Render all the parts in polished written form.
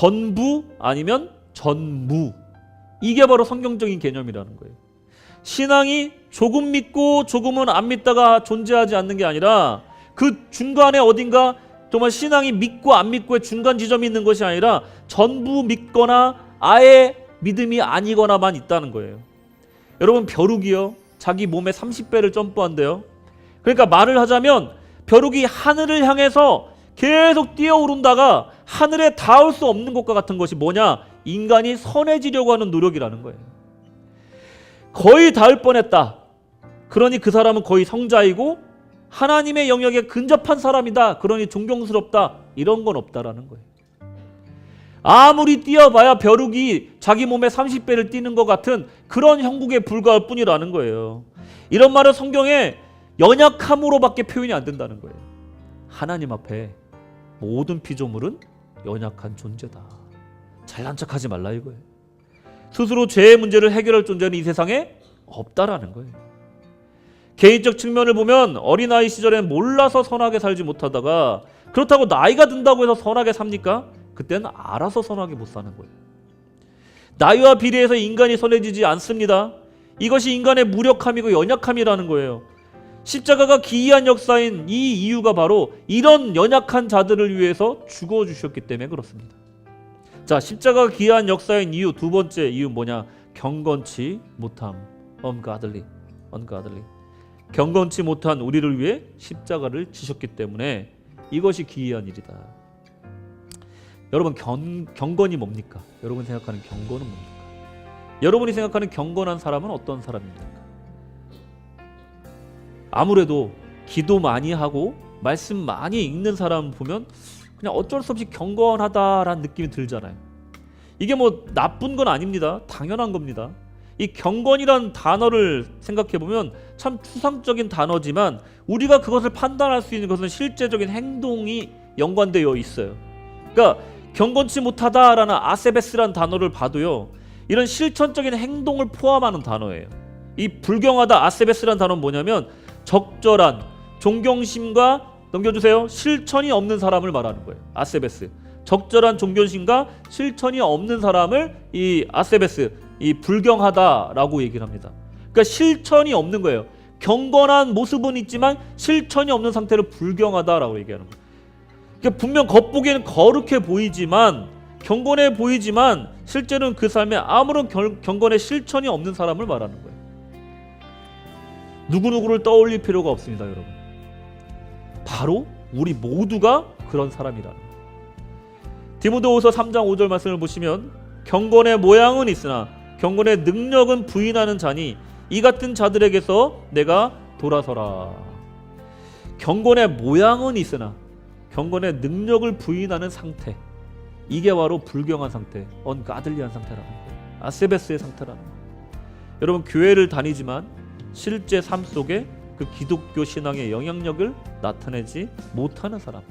전부 아니면 전무. 이게 바로 성경적인 개념이라는 거예요. 신앙이 조금 믿고 조금은 안 믿다가 존재하지 않는 게 아니라 그 중간에 어딘가 정말 신앙이 믿고 안 믿고의 중간 지점이 있는 것이 아니라 전부 믿거나 아예 믿음이 아니거나만 있다는 거예요. 여러분, 벼룩이요, 자기 몸의 30배를 점프한대요. 그러니까 말을 하자면 벼룩이 하늘을 향해서 계속 뛰어오른다가 하늘에 닿을 수 없는 것과 같은 것이 뭐냐? 인간이 선해지려고 하는 노력이라는 거예요. 거의 닿을 뻔했다. 그러니 그 사람은 거의 성자이고 하나님의 영역에 근접한 사람이다. 그러니 존경스럽다. 이런 건 없다라는 거예요. 아무리 뛰어봐야 벼룩이 자기 몸의 30배를 뛰는 것 같은 그런 형국에 불과할 뿐이라는 거예요. 이런 말은 성경에 연약함으로밖에 표현이 안 된다는 거예요. 하나님 앞에 모든 피조물은 연약한 존재다. 잘난 척하지 말라 이거예요. 스스로 죄의 문제를 해결할 존재는 이 세상에 없다라는 거예요. 개인적 측면을 보면 어린아이 시절엔 몰라서 선하게 살지 못하다가 그렇다고 나이가 든다고 해서 선하게 삽니까? 그때는 알아서 선하게 못 사는 거예요. 나이와 비례해서 인간이 선해지지 않습니다. 이것이 인간의 무력함이고 연약함이라는 거예요. 십자가가 기이한 역사인 이 이유가 바로 이런 연약한 자들을 위해서 죽어주셨기 때문에 그렇습니다. 자, 십자가가 기이한 역사인 이유, 두 번째 이유 뭐냐? 경건치 못함. ungodly. 경건치 못한 우리를 위해 십자가를 지셨기 때문에 이것이 기이한 일이다. 여러분, 경건이 뭡니까? 여러분이 생각하는 경건은 뭡니까? 여러분이 생각하는 경건한 사람은 어떤 사람입니까? 아무래도 기도 많이 하고 말씀 많이 읽는 사람 보면 그냥 어쩔 수 없이 경건하다라는 느낌이 들잖아요. 이게 뭐 나쁜 건 아닙니다. 당연한 겁니다. 이 경건이란 단어를 생각해보면 참 추상적인 단어지만 우리가 그것을 판단할 수 있는 것은 실제적인 행동이 연관되어 있어요. 그러니까 경건치 못하다라는 아세베스라는 단어를 봐도요, 이런 실천적인 행동을 포함하는 단어예요. 이 불경하다 아세베스라는 단어는 뭐냐면 적절한 존경심과, 넘겨주세요, 실천이 없는 사람을 말하는 거예요. 아세베스. 적절한 존경심과 실천이 없는 사람을 이 아세베스, 이 불경하다라고 얘기를 합니다. 그러니까 실천이 없는 거예요. 경건한 모습은 있지만 실천이 없는 상태를 불경하다라고 얘기하는 거예요. 그러니까 분명 겉보기에는 거룩해 보이지만, 경건해 보이지만 실제로는 그 삶에 아무런 경건의 실천이 없는 사람을 말하는 거예요. 누구누구를 떠올릴 필요가 없습니다, 여러분. 바로 우리 모두가 그런 사람이라는 거예요. 디모데후서 3장 5절 말씀을 보시면 경건의 모양은 있으나 경건의 능력은 부인하는 자니 이 같은 자들에게서 내가 돌아서라. 경건의 모양은 있으나 경건의 능력을 부인하는 상태, 이게 바로 불경한 상태, ungodly한 상태라는 거예요. 아세베스의 상태라는 거예요. 여러분, 교회를 다니지만 실제 삶 속에 그 기독교 신앙의 영향력을 나타내지 못하는 사람.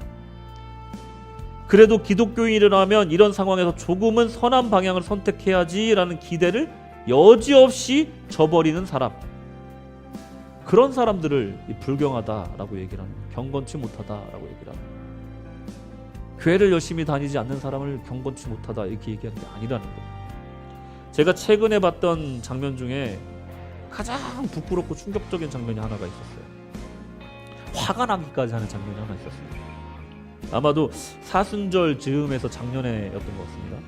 그래도 기독교인이라면 이런 상황에서 조금은 선한 방향을 선택해야지라는 기대를 여지없이 저버리는 사람. 그런 사람들을 불경하다라고 얘기를 합니다. 경건치 못하다라고 얘기를 합니다. 교회를 열심히 다니지 않는 사람을 경건치 못하다 이렇게 얘기하는 게 아니라는 거예요. 제가 최근에 봤던 장면 중에 가장 부끄럽고 충격적인 장면이 하나가 있었어요. 화가 나기까지 하는 장면이 하나 있었습니다. 아마도 사순절 즈음에서 작년에였던 것 같습니다.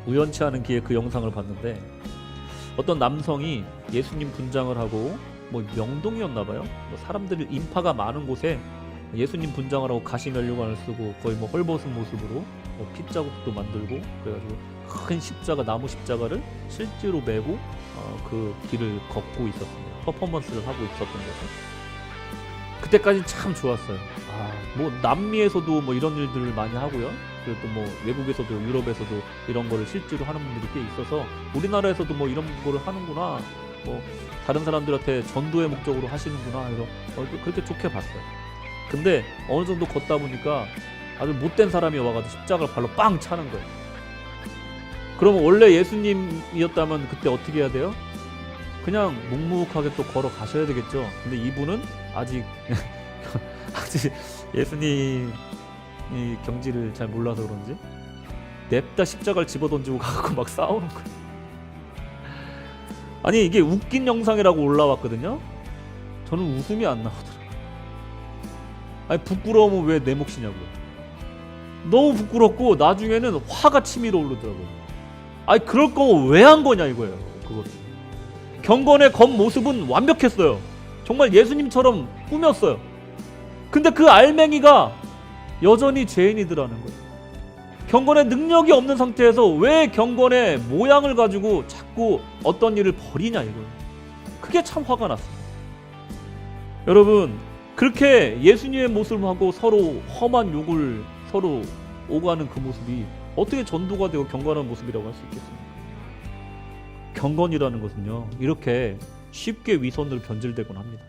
우연치 않은 기회에 그 영상을 봤는데 어떤 남성이 예수님 분장을 하고 뭐 명동이었나봐요. 뭐 사람들이 인파가 많은 곳에 예수님 분장을 하고 가시면류관을 쓰고 거의 뭐 헐벗은 모습으로 뭐 핏자국도 만들고 그래가지고 큰 십자가, 나무 십자가를 실제로 메고 그 길을 걷고 있었습니다. 퍼포먼스를 하고 있었던 거죠. 그때까지 참 좋았어요. 뭐 남미에서도 뭐 이런 일들을 많이 하고요. 그리고 또 뭐 외국에서도, 유럽에서도 이런 거를 실제로 하는 분들이 꽤 있어서 우리나라에서도 뭐 이런 거를 하는구나, 뭐 다른 사람들한테 전도의 목적으로 하시는구나 해서 그렇게 좋게 봤어요. 근데 어느 정도 걷다 보니까 아주 못된 사람이 와가지고 십자가를 발로 빵 차는 거예요. 그러면 원래 예수님이었다면 그때 어떻게 해야 돼요? 그냥 묵묵하게 또 걸어 가셔야 되겠죠. 근데 이분은 아직 예수님 이 경지를 잘 몰라서 그런지 냅다 십자가를 집어던지고 가고 막 싸우는 거예요. 아니 이게 웃긴 영상이라고 올라왔거든요. 저는 웃음이 안 나오더라고요. 아니 부끄러우면 왜 내 몫이냐고요. 너무 부끄럽고 나중에는 화가 치밀어 오르더라고요. 아니 그럴 거면 왜 한 거냐 이거예요. 그거를. 경건의 겉모습은 완벽했어요. 정말 예수님처럼 꾸몄어요. 근데 그 알맹이가 여전히 죄인이더라는 거예요. 경건의 능력이 없는 상태에서 왜 경건의 모양을 가지고 자꾸 어떤 일을 벌이냐 이거예요. 그게 참 화가 났어요. 여러분 그렇게 예수님의 모습하고 서로 험한 욕을 서로 오가는 그 모습이 어떻게 전도가 되고 경건한 모습이라고 할 수 있겠습니까? 경건이라는 것은요 이렇게 쉽게 위선으로 변질되곤 합니다.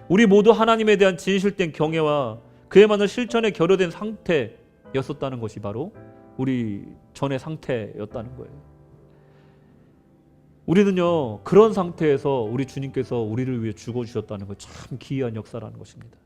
우리 모두 하나님에 대한 진실된 경외와 그에만한 실천에 결여된 상태였었다는 것이 바로 우리 전의 상태였다는 거예요. 우리는요 그런 상태에서 우리 주님께서 우리를 위해 죽어주셨다는 것 참 기이한 역사라는 것입니다.